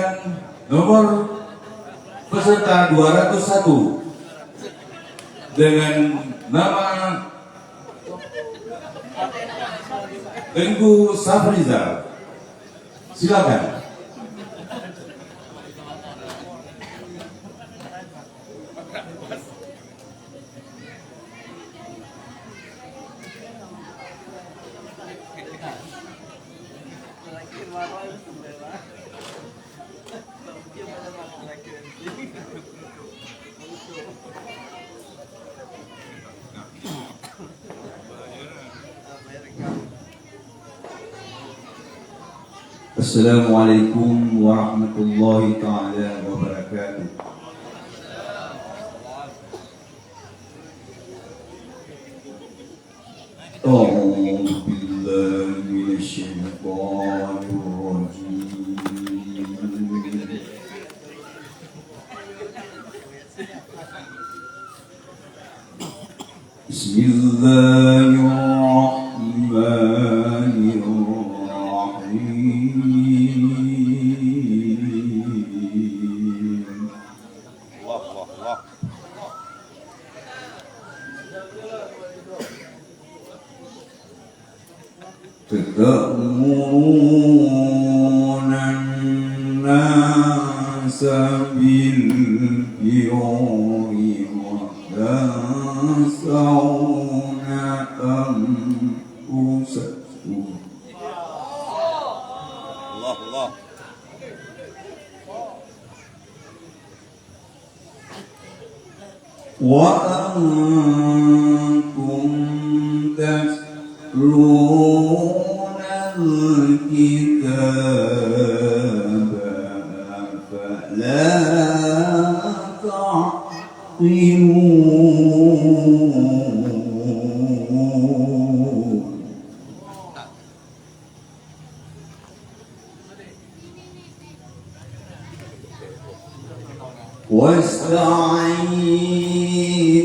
nomor peserta 201 dengan nama Tengku Safrizal. Silakan. Assalamualaikum warahmatullahi taala wabarakatuh. A'udzu billahi minasyaitonir rajim. Bismillahirrahmanirrahim. Allah, Allah, Allah. تأمرون الناس بالبر وتنسون أنفسكم Allah, Allah. وأنتم تتلون الكتاب أفلا تعقلون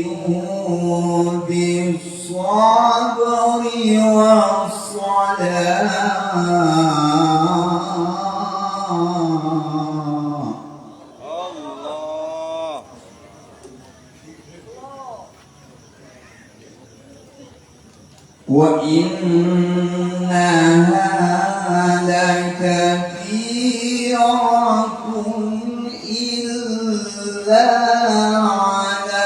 واستعينوا بالصبر والصلاة Allah. وإنها لكبيرة إلا على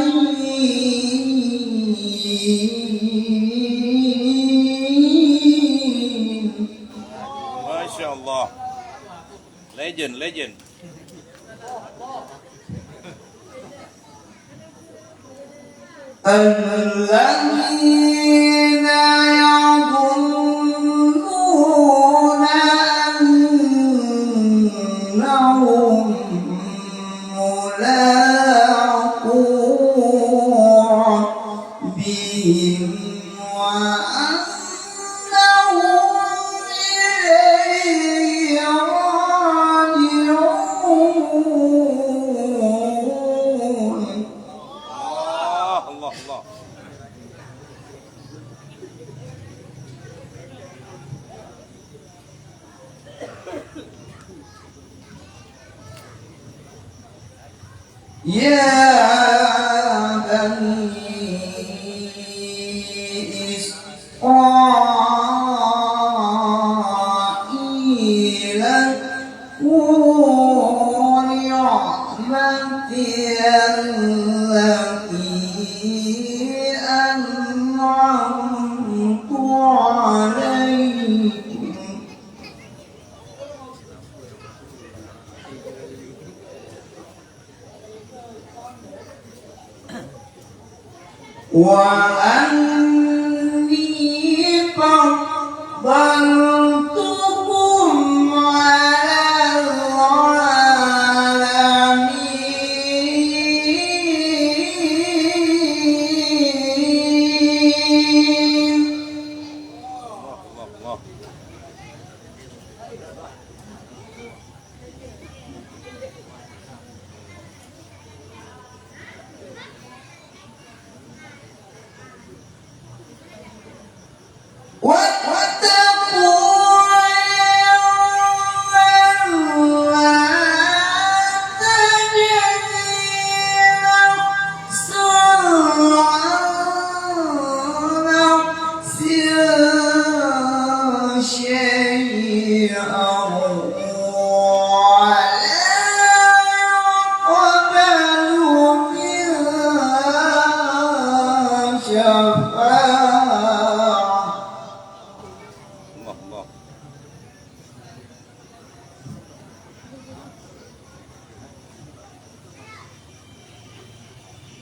الخاشعين Masya Allah. Legend, legend. الذين يظنون أنهم ملاقو ربهم وأنهم إليه راجعون Allah, Allah, Allah. يا بني إسرائيل اذكروا نعمتي التي أنعمت عليكم وأني فضلتكم على العالمين Allah, Allah. واتقوا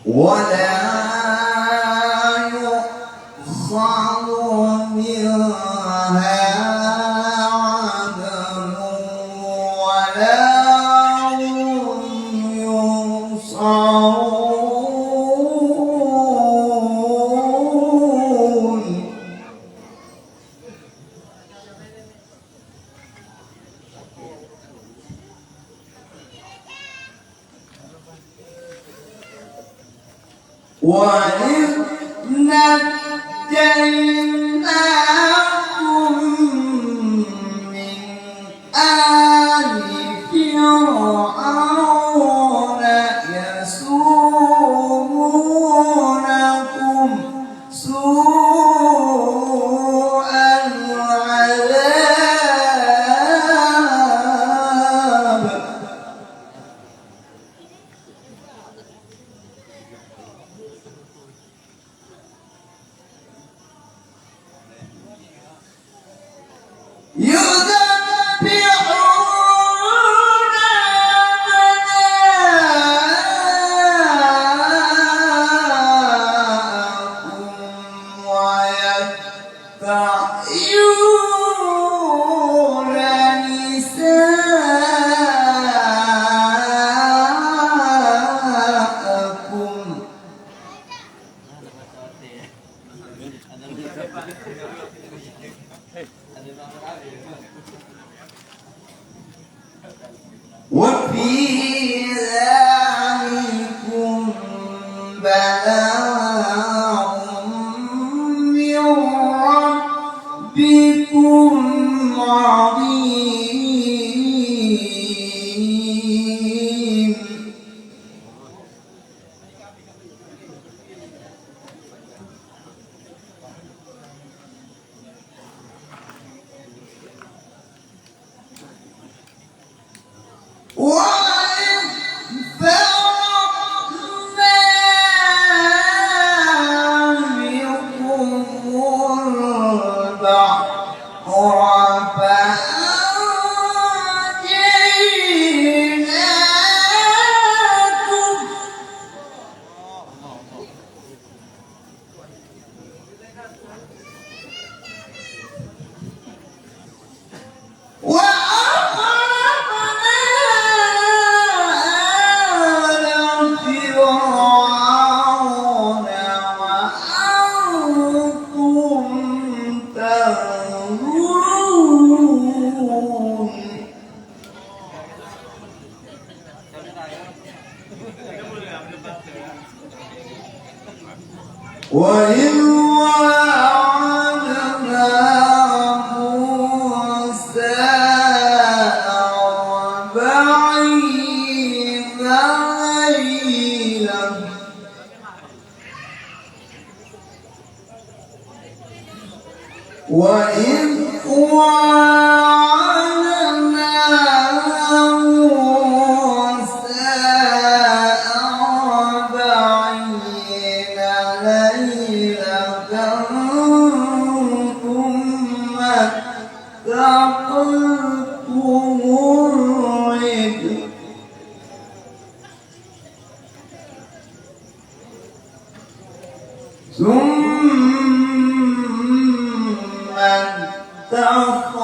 ولا يؤخذ منها عدل ولا هم ينصرون وإذ نجيناكم من آل فرعون يسومونكم سوء العذاب يذبحون أبناءكم ويستحيون نساءكم وفي ذلكم بلاء من ربكم عظيم وإذ فرقنا بكم البحر فأنجيناكم وأغرقنا آل فرعون وأنتم تنظرون وإذ وعدنا موسى 40 ليلة وإذ وعدنا موسى 40 ليلة ثم اتخذتم العجل ثم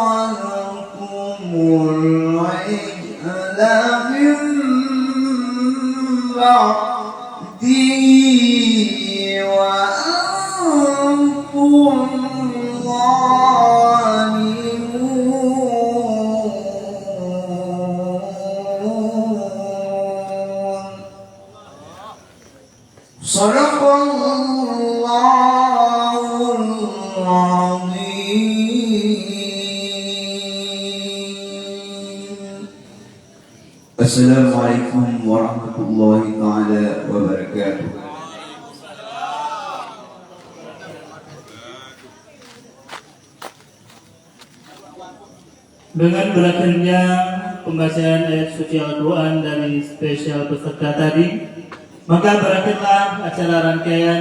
اتخذتم العجل من بعده وأنتم ظالمون صدق الله العظيم. Assalamualaikum warahmatullahi taala wabarakatuh. Dengan berakhirnya pembacaan ayat suci Al-Quran dari spesial peserta tadi, maka berakhirlah acara rangkaian